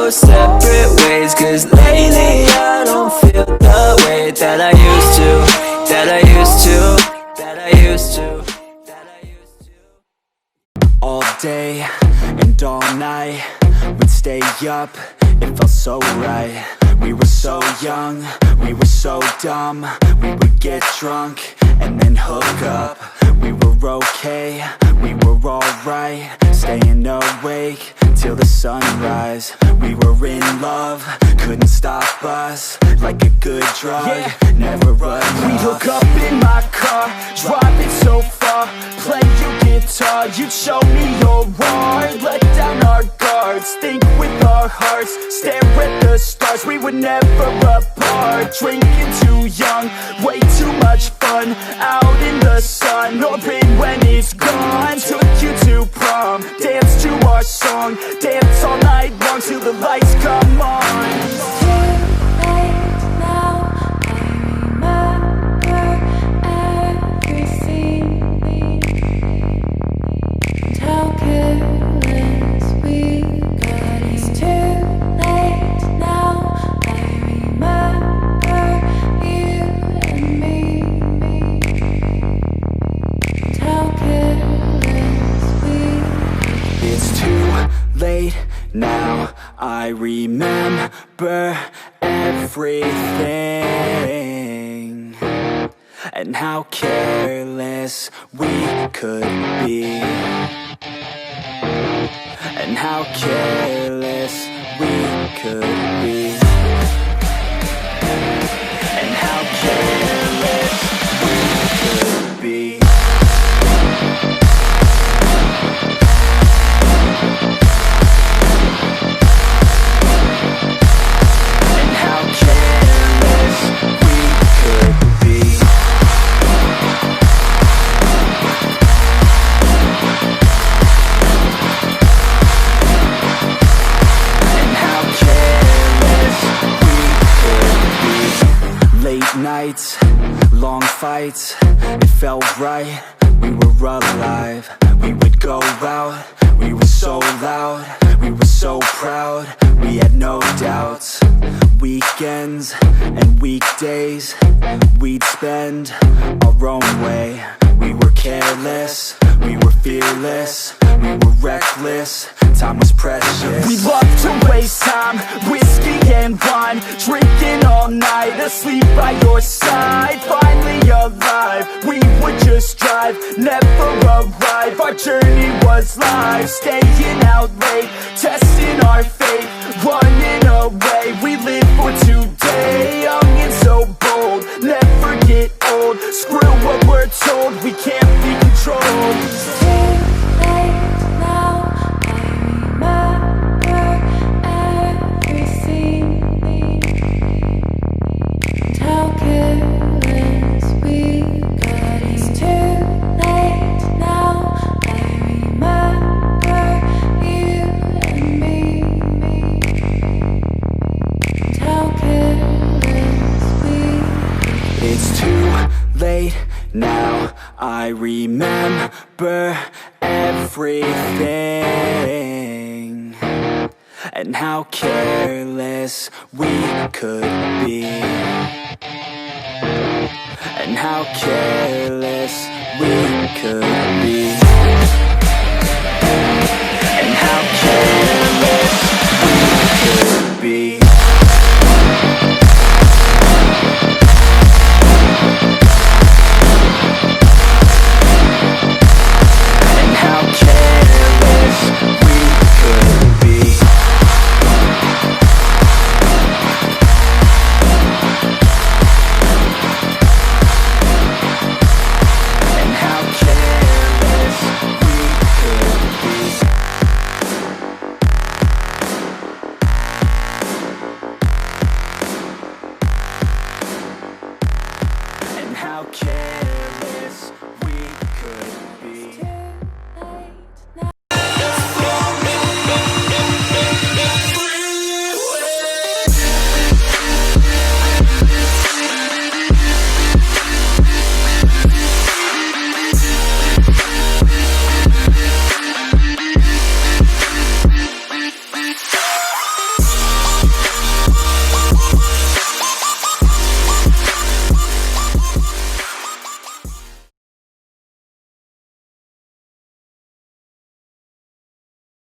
go separate ways, 'cause lately I don't feel the way that I used to, that I used to, that I used to, that I used to. All day and all night, we'd stay up, it felt so right. We were so young, we were so dumb. We would get drunk and then hook up. We were okay, we were alright, staying awake till the sunrise. We were in love, couldn't stop us, like a good drug, never enough. We'd hook up in my car, driving so far, play your guitar, you'd show me your art, let down our guards, think with our hearts, stare at the stars. We were never apart, drinking too young, way too much fun, out in the sun, or in when it's gone. Took you to prom, dance to our song, dance all night long till the lights come on. Late now, I remember everything, and how careless we could be, and how careless we could be, and how careless we could be. Nights, long fights, it felt right, we were alive. We would go out, we were so loud, we were so proud, we had no doubts. Weekends and weekdays, we'd spend our own way. We were careless, we were fearless, we were reckless, time was precious. We loved to waste time, whiskey and wine, drinking all night, asleep by your side. Finally alive, we would just drive, never arrive. Our journey was live, staying out late, testing our fate, running away. We live for today, young and so bold, never get old. Screw what we're told, we can't be controlled. Late now, I remember everything, and how careless we could be, and how careless we could be.